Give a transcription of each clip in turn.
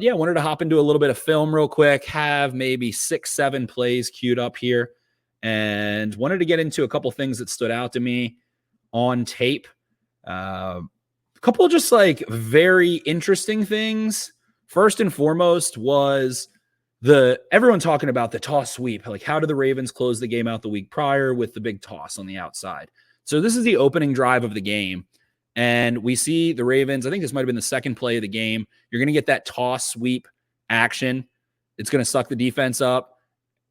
yeah, wanted to hop into a little bit of film real quick, have maybe 6-7 plays queued up here, and wanted to get into a couple things that stood out to me on tape. A couple just like very interesting things. First and foremost was everyone talking about the toss sweep. Like, how did the Ravens close the game out the week prior with the big toss on the outside? So this is the opening drive of the game. And we see the Ravens, I think this might have been the second play of the game. You're going to get that toss sweep action. It's going to suck the defense up,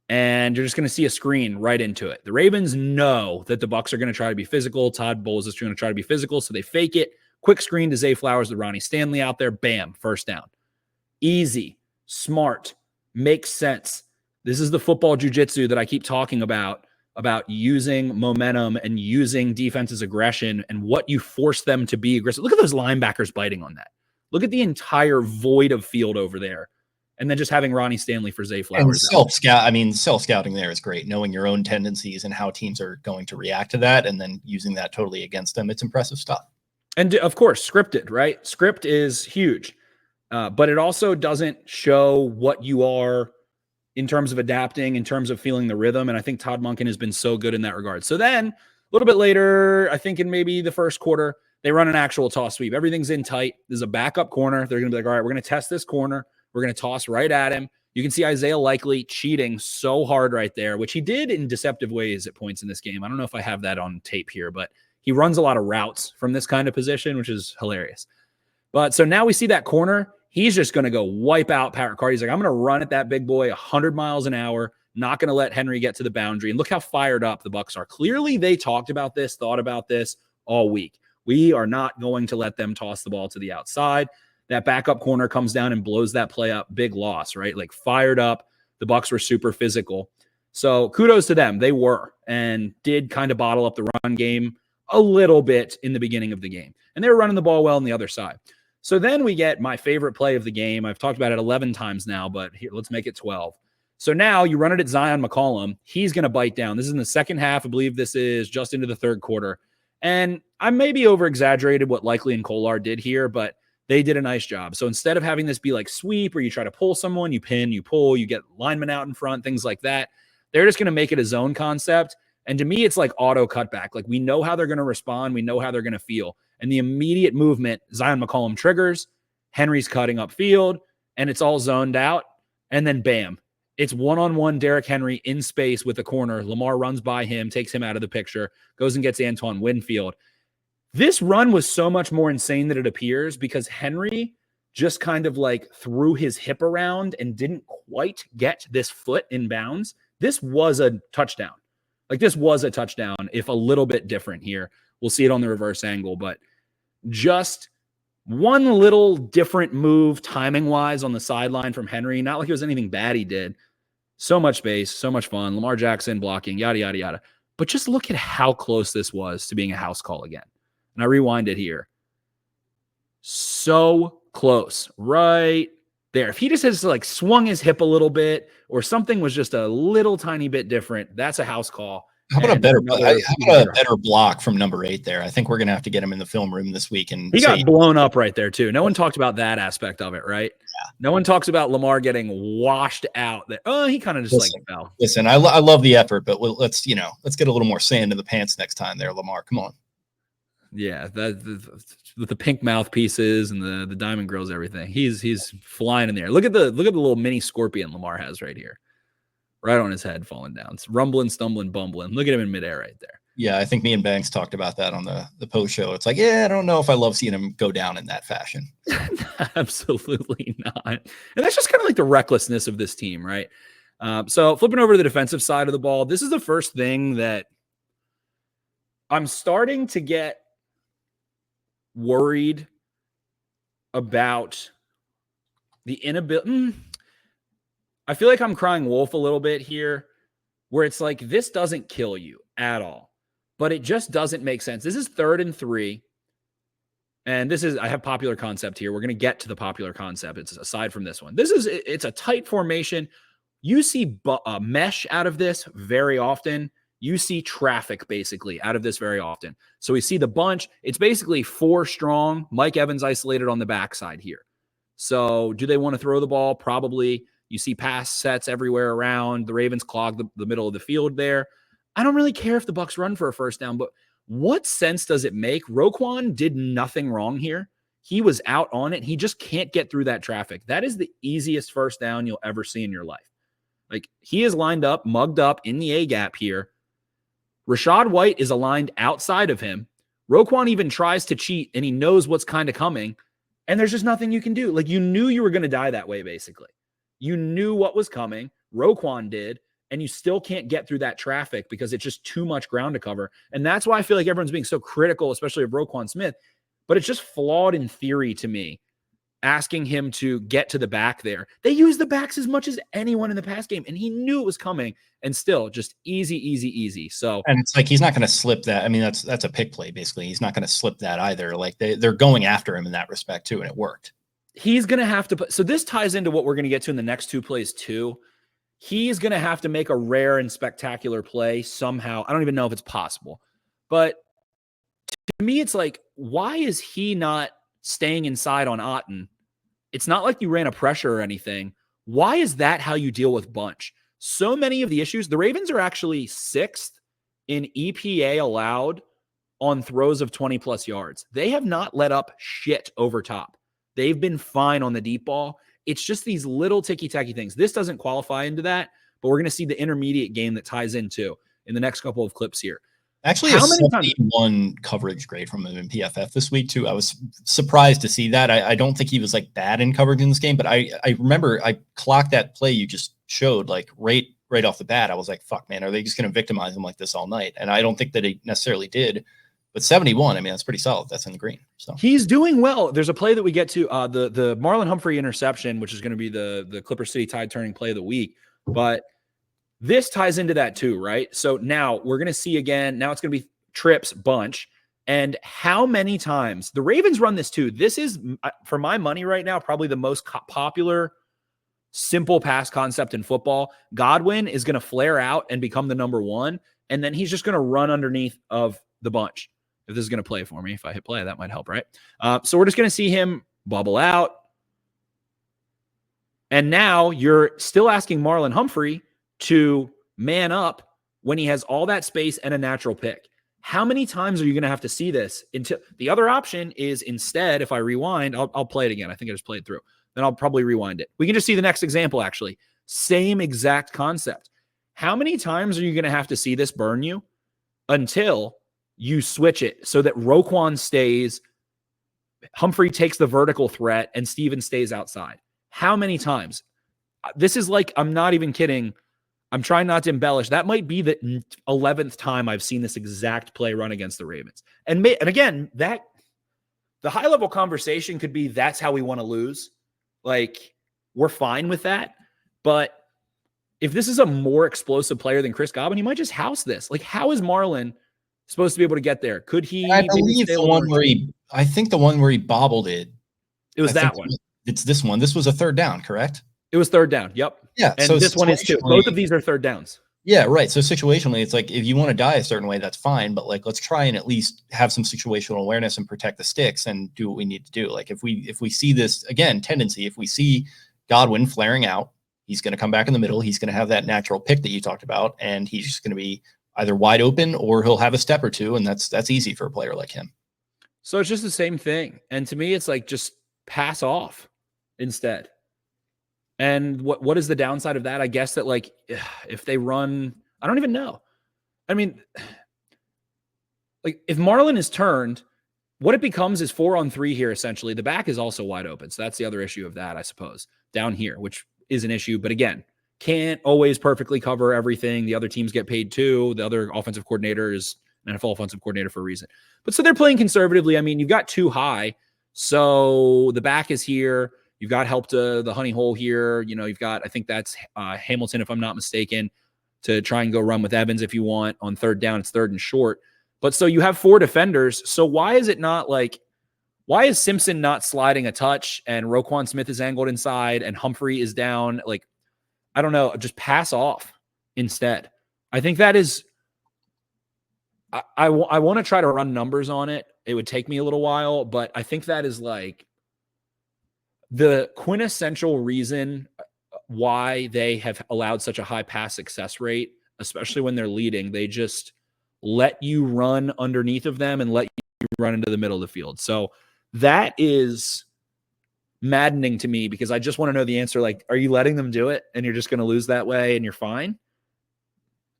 and you're just going to see a screen right into it. The Ravens know that the Bucs are going to try to be physical. Todd Bowles is going to try to be physical, so they fake it. Quick screen to Zay Flowers, to Ronnie Stanley out there. Bam, first down. Easy, smart, makes sense. This is the football jiu-jitsu that I keep talking about using momentum and using defense's aggression and what you force them to be aggressive. Look at those linebackers biting on that. Look at the entire void of field over there. And then just having Ronnie Stanley for Zay Flowers. And self-scouting there is great. Knowing your own tendencies and how teams are going to react to that and then using that totally against them. It's impressive stuff. And of course, scripted, right? Script is huge. But it also doesn't show what you are in terms of adapting, in terms of feeling the rhythm. And I think Todd Monken has been so good in that regard. So then a little bit later, I think in maybe the first quarter, they run an actual toss sweep. Everything's in tight. There's a backup corner. They're going to be like, all right, we're going to test this corner. We're going to toss right at him. You can see Isaiah Likely cheating so hard right there, which he did in deceptive ways at points in this game. I don't know if I have that on tape here, but he runs a lot of routes from this kind of position, which is hilarious. But so now we see that corner. He's just going to go wipe out Pat Ricard. He's like, I'm going to run at that big boy 100 miles an hour, not going to let Henry get to the boundary. And look how fired up the Bucs are. Clearly, they talked about this, thought about this all week. We are not going to let them toss the ball to the outside. That backup corner comes down and blows that play up. Big loss, right? Like, fired up. The Bucs were super physical. So kudos to them. They were and did kind of bottle up the run game a little bit in the beginning of the game. And they were running the ball well on the other side. So then we get my favorite play of the game. I've talked about it 11 times now, but here, let's make it 12. So now you run it at Zion McCollum. He's going to bite down. This is in the second half. I believe this is just into the third quarter. And I maybe over-exaggerated what Likely and Kolar did here, but they did a nice job. So instead of having this be like sweep where you try to pull someone, you pin, you pull, you get linemen out in front, things like that, they're just going to make it a zone concept. And to me, it's like auto cutback. Like, we know how they're going to respond. We know how they're going to feel. And the immediate movement, Zion McCollum triggers, Henry's cutting upfield, and it's all zoned out. And then bam, it's one-on-one Derrick Henry in space with a corner. Lamar runs by him, takes him out of the picture, goes and gets Antoine Winfield. This run was so much more insane than it appears because Henry just kind of like threw his hip around and didn't quite get this foot in bounds. This was a touchdown. Like, this was a touchdown, if a little bit different here. We'll see it on the reverse angle, but just one little different move timing-wise on the sideline from Henry. Not like it was anything bad he did. So much space, so much fun. Lamar Jackson blocking, yada, yada, yada. But just look at how close this was to being a house call again. And I rewind it here. So close. Right there. If he just has like swung his hip a little bit or something was just a little tiny bit different, that's a house call. How about a better block from number 8 there? I think we're going to have to get him in the film room this week. And he got blown up right there too. No one talked about that aspect of it, right? Yeah. No one talks about Lamar getting washed out. He kind of just fell. Listen, I love the effort, but let's get a little more sand in the pants next time there, Lamar. Come on. Yeah, with the pink mouthpieces and the diamond grills, everything. He's flying in there. Look at the little mini scorpion Lamar has right here, right on his head, falling down. It's rumbling, stumbling, bumbling. Look at him in midair right there. Yeah, I think me and Banks talked about that on the post show. It's like, I don't know if I love seeing him go down in that fashion. Absolutely not. And that's just kind of like the recklessness of this team, right? So flipping over to the defensive side of the ball, this is the first thing that I'm starting to get worried about the inability. I feel like I'm crying wolf a little bit here, where it's like, this doesn't kill you at all, but it just doesn't make sense. This is 3rd and 3. And I have popular concept here. We're going to get to the popular concept. It's aside from this one. It's a tight formation. You see mesh out of this very often. You see traffic basically out of this very often. So we see the bunch. It's basically 4 strong. Mike Evans isolated on the backside here. So do they want to throw the ball? Probably. You see pass sets everywhere around. The Ravens clog the middle of the field there. I don't really care if the Bucs run for a first down, but what sense does it make? Roquan did nothing wrong here. He was out on it. He just can't get through that traffic. That is the easiest first down you'll ever see in your life. Like, he is lined up, mugged up in the A gap here. Rachaad White is aligned outside of him. Roquan even tries to cheat, and he knows what's kind of coming, and there's just nothing you can do. Like, you knew you were going to die that way, basically. You knew what was coming. Roquan did, and you still can't get through that traffic because it's just too much ground to cover. And that's why I feel like everyone's being so critical, especially of Roquan Smith. But it's just flawed in theory to me, asking him to get to the back there. They use the backs as much as anyone in the pass game, and he knew it was coming, and still just easy. So, and it's like he's not going to slip that. I mean, that's a pick play, basically. He's not going to slip that either. Like, they're going after him in that respect, too, and it worked. He's going to have to put – so this ties into what we're going to get to in the next two plays, too. He's going to have to make a rare and spectacular play somehow. I don't even know if it's possible. But to me, it's like, why is he not staying inside on Otten? It's not like you ran a pressure or anything. Why is that how you deal with bunch? So many of the issues, the Ravens are actually 6th in EPA allowed on throws of 20-plus yards. They have not let up shit over top. They've been fine on the deep ball. It's just these little ticky-tacky things. This doesn't qualify into that, but we're going to see the intermediate game that ties into in the next couple of clips here. Actually, how many times one coverage grade from him in PFF this week too? I was surprised to see that. I don't think he was like bad in coverage in this game, but I remember I clocked that play you just showed like right off the bat. I was like, fuck, man, are they just going to victimize him like this all night? And I don't think that he necessarily did. But 71, I mean, that's pretty solid. That's in the green. So he's doing well. There's a play that we get to, the Marlon Humphrey interception, which is going to be the Clipper City tide turning play of the week. But this ties into that too, right? So now we're going to see again, now it's going to be trips bunch. And how many times the Ravens run this too. This is, for my money right now, probably the most popular simple pass concept in football. Godwin is going to flare out and become the number one. And then he's just going to run underneath of the bunch. If this is going to play for me, if I hit play, that might help, right? So we're just going to see him bubble out. And now you're still asking Marlon Humphrey to man up when he has all that space and a natural pick. How many times are you going to have to see this? Until the other option is instead, if I rewind, I'll play it again. I think I just played through. Then I'll probably rewind it. We can just see the next example, actually. Same exact concept. How many times are you going to have to see this burn you until you switch it so that Roquan stays, Humphrey takes the vertical threat, and Steven stays outside? How many times? This is like, I'm not even kidding. I'm trying not to embellish. That might be the 11th time I've seen this exact play run against the Ravens. And again, that the high-level conversation could be that's how we want to lose. Like, we're fine with that. But if this is a more explosive player than Chris Godwin, he might just house this. Like, how is Marlon supposed to be able to get there? Could he? I believe the one where I think the one where he bobbled it. It was that one. It's this one. This was a third down, correct? It was third down. Yep. Yeah. And so this one is too. Both of these are third downs. Yeah, right. So situationally, it's like if you want to die a certain way, that's fine. But like, let's try and at least have some situational awareness and protect the sticks and do what we need to do. Like if we see this again tendency, if we see Godwin flaring out, he's going to come back in the middle. He's going to have that natural pick that you talked about, and he's just going to be either wide open or he'll have a step or two, and that's easy for a player like him. So it's just the same thing. And to me, it's like just pass off instead. And what is the downside of that? I guess that like if they run, I don't even know. I mean, like if Marlon is turned, what it becomes is 4-on-3 here, essentially. The back is also wide open. So that's the other issue of that, I suppose, down here, which is an issue. But again, can't always perfectly cover everything. The other teams get paid too. The other offensive coordinator is an NFL offensive coordinator for a reason. But so they're playing conservatively. I mean, you've got too high. So the back is here. You've got help to the honey hole here. You know, you've got, I think that's Hamilton, if I'm not mistaken, to try and go run with Evans if you want. On third down, it's third and short. But so you have 4 defenders. So why is it not like, why is Simpson not sliding a touch and Roquan Smith is angled inside and Humphrey is down? Like, I don't know, just pass off instead. I think that is, I want to try to run numbers on it. It would take me a little while, but I think that is like, the quintessential reason why they have allowed such a high pass success rate, especially when they're leading, they just let you run underneath of them and let you run into the middle of the field. So that is maddening to me because I just want to know the answer. Like, are you letting them do it and you're just going to lose that way and you're fine?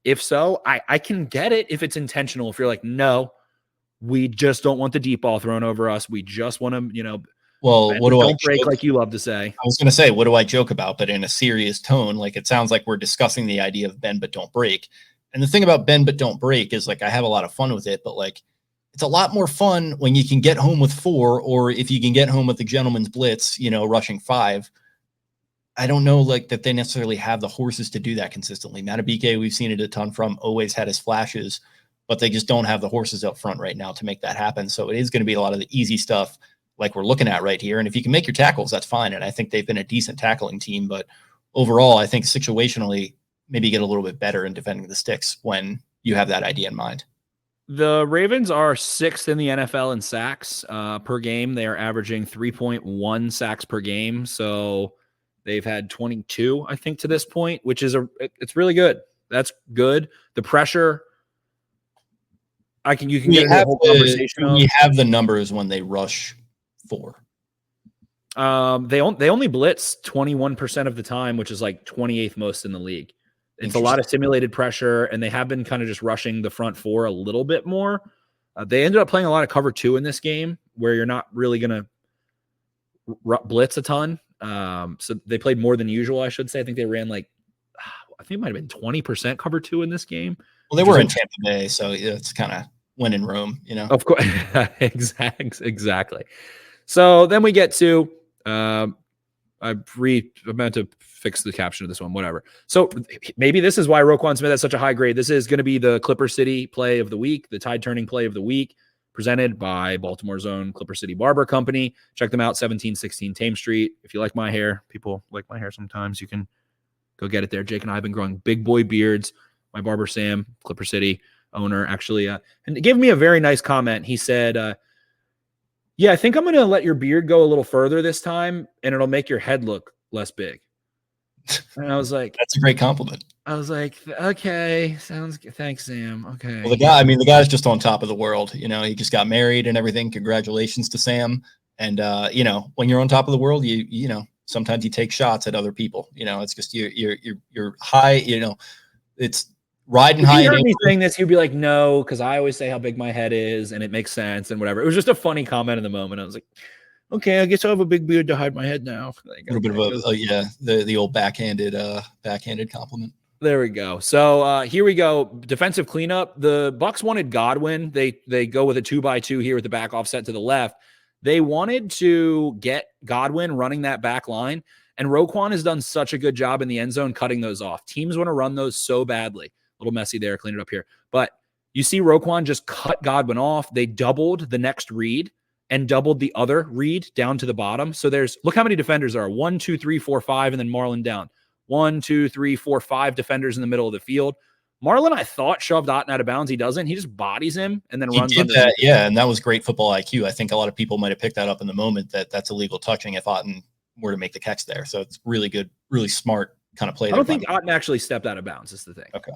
If so, I can get it if it's intentional. If you're like, no, we just don't want the deep ball thrown over us. We just want to, Well, what do I don't break, like you love to say. I was going to say, what do I joke about? But in a serious tone, like it sounds like we're discussing the idea of bend but don't break. And the thing about bend but don't break is like I have a lot of fun with it, but like it's a lot more fun when you can get home with 4, or if you can get home with the gentleman's blitz, rushing 5. I don't know like that they necessarily have the horses to do that consistently. Matabike, we've seen it a ton from, always had his flashes, but they just don't have the horses up front right now to make that happen. So it is going to be a lot of the easy stuff like we're looking at right here. And if you can make your tackles, that's fine. And I think they've been a decent tackling team, but overall, I think situationally, maybe get a little bit better in defending the sticks when you have that idea in mind. The Ravens are 6th in the NFL in sacks per game. They are averaging 3.1 sacks per game. So they've had 22, I think, to this point, which is it's really good. That's good. The pressure, you can get into a whole conversation. We have the numbers when they rush 4. They only blitz 21% of the time, which is like 28th most in the league. It's a lot of simulated pressure, and they have been kind of just rushing the front 4 a little bit more. They ended up playing a lot of cover 2 in this game, where you're not really going to blitz a ton. So they played more than usual, I should say. I think they ran I think it might have been 20% cover 2 in this game. Well, they were in Tampa Bay, so it's kind of when in Rome, Of course, exactly. So then we get to I meant to fix the caption of this one, whatever. So maybe this is why Roquan Smith has such a high grade. This is going to be the Clipper City play of the week, the tide turning play of the week, presented by Baltimore's own Clipper City Barber Company. Check them out, 1716 Thames Street. If you like my hair, people like my hair sometimes, you can go get it there. Jake and I have been growing big boy beards. My barber, Sam, Clipper City owner, actually, and he gave me a very nice comment. He said, yeah, I think I'm going to let your beard go a little further this time, and it'll make your head look less big. And I was like, that's a great compliment. I was like, okay, sounds good. Thanks, Sam. Okay. Well, the guy's just on top of the world. He just got married and everything. Congratulations to Sam. And, when you're on top of the world, you sometimes you take shots at other people. It's just you're high, it's riding high. If you heard me saying this, you'd be like, no, because I always say how big my head is and it makes sense and whatever. It was just a funny comment in the moment. I was like, okay, I guess I have a big beard to hide my head now. A little bit of the old backhanded compliment. There we go. So here we go. Defensive cleanup. The Bucs wanted Godwin. They go with a 2x2 here with the back offset to the left. They wanted to get Godwin running that back line, and Roquan has done such a good job in the end zone cutting those off. Teams want to run those so badly. A little messy there. Clean it up here. But you see Roquan just cut Godwin off. They doubled the next read and doubled the other read down to the bottom. So look how many defenders there are. 1, 2, 3, 4, 5, and then Marlon down. 1, 2, 3, 4, 5 defenders in the middle of the field. Marlon, I thought, shoved Otten out of bounds. He doesn't. He just bodies him and then runs under that. Yeah, and that was great football IQ. I think a lot of people might have picked that up in the moment that that's illegal touching if Otten were to make the catch there. So it's really good, really smart kind of play. I don't think Otten actually stepped out of bounds is the thing. Okay.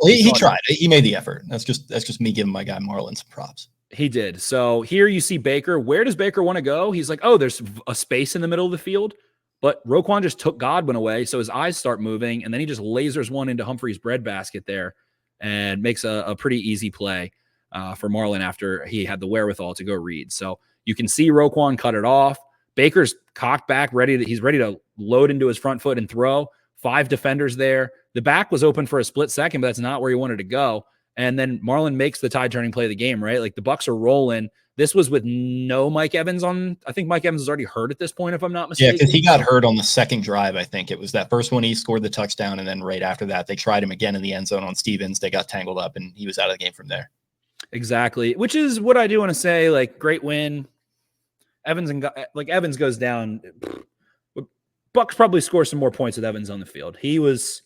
He tried. He made the effort. That's just me giving my guy Marlon some props. He did. So here you see Baker. Where does Baker want to go? He's like, oh, there's a space in the middle of the field. But Roquan just took Godwin away, so his eyes start moving, and then he just lasers one into Humphrey's breadbasket there and makes a pretty easy play for Marlon after he had the wherewithal to go read. So you can see Roquan cut it off. Baker's cocked back, he's ready to load into his front foot and throw. 5 defenders there. The back was open for a split second, but that's not where he wanted to go. And then Marlon makes the tide-turning play of the game, right? Like the Bucs are rolling. This was with no Mike Evans on. I think Mike Evans is already hurt at this point, if I'm not mistaken. Yeah, because he got hurt on the second drive, I think. It was that first one he scored the touchdown, and then right after that, they tried him again in the end zone on Stevens. They got tangled up, and he was out of the game from there. Exactly, which is what I do want to say. Like, great win. Evans goes down. Bucs probably score some more points with Evans on the field. He was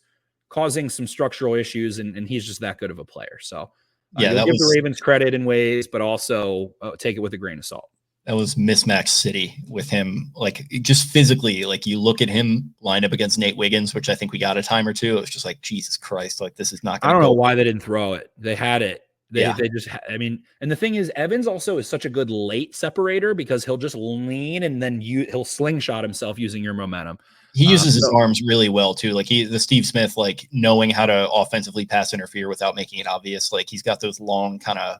causing some structural issues, and he's just that good of a player. So, give the Ravens credit in ways, but also take it with a grain of salt. That was mismatch city with him, like just physically. Like you look at him lined up against Nate Wiggins, which I think we got a time or two. It was just like, Jesus Christ, like this is not going I to don't go. know why they didn't throw it. They had it. Yeah. They just, I mean, and the thing is, Evans also is such a good late separator because he'll just lean and then he'll slingshot himself using your momentum. He uses his arms really well too. Like the Steve Smith, like knowing how to offensively pass interfere without making it obvious. Like he's got those long kind of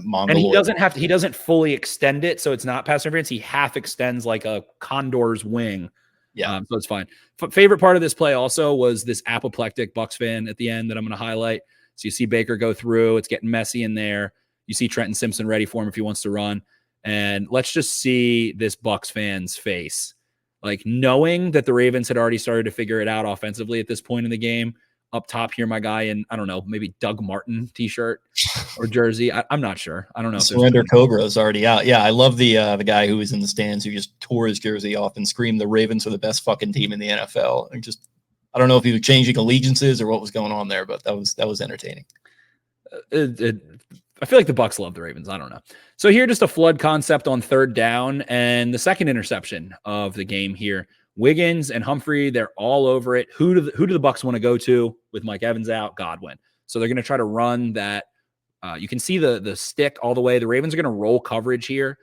mongoloid. And he doesn't fully extend it. So it's not pass interference. He half extends like a condor's wing. Yeah. So it's fine. Favorite part of this play also was this apoplectic Bucs fan at the end that I'm going to highlight. So you see Baker go through. It's getting messy in there. You see Trenton Simpson ready for him if he wants to run. And let's just see this Bucs fan's face. Like knowing that the Ravens had already started to figure it out offensively at this point in the game. Up top here, my guy in, I don't know, maybe Doug Martin t-shirt or jersey. I'm not sure. I don't know. Surrender Cobra is already out. Yeah, I love the guy who was in the stands who just tore his jersey off and screamed, "The Ravens are the best fucking team in the NFL." And just, I don't know if he was changing allegiances or what was going on there, but that was entertaining. I feel like the Bucs love the Ravens. I don't know. So here, just a flood concept on third down and the second interception of the game here. Wiggins and Humphrey, they're all over it. Who do the Bucs want to go to with Mike Evans out? Godwin. So they're going to try to run that. You can see the stick all the way. The Ravens are going to roll coverage here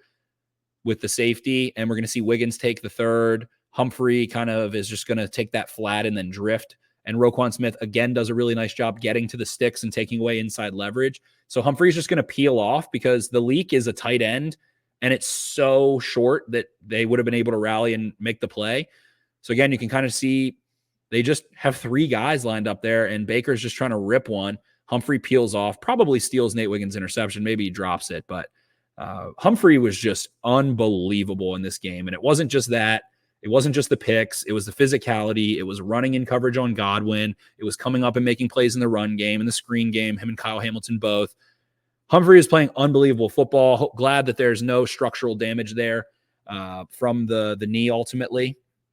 with the safety, and we're going to see Wiggins take the third. Humphrey kind of is just going to take that flat and then drift. And Roquan Smith, again, does a really nice job getting to the sticks and taking away inside leverage. So Humphrey's just going to peel off because the leak is a tight end, and it's so short that they would have been able to rally and make the play. So again, you can kind of see they just have three guys lined up there, and Baker's just trying to rip one. Humphrey peels off, probably steals Nate Wiggins' interception. Maybe he drops it, but Humphrey was just unbelievable in this game. And it wasn't just that. It wasn't just the picks. It was the physicality. It was running in coverage on Godwin. It was coming up and making plays in the run game and the screen game, him and Kyle Hamilton both. Humphrey is playing unbelievable football. Glad that there's no structural damage there from the knee ultimately.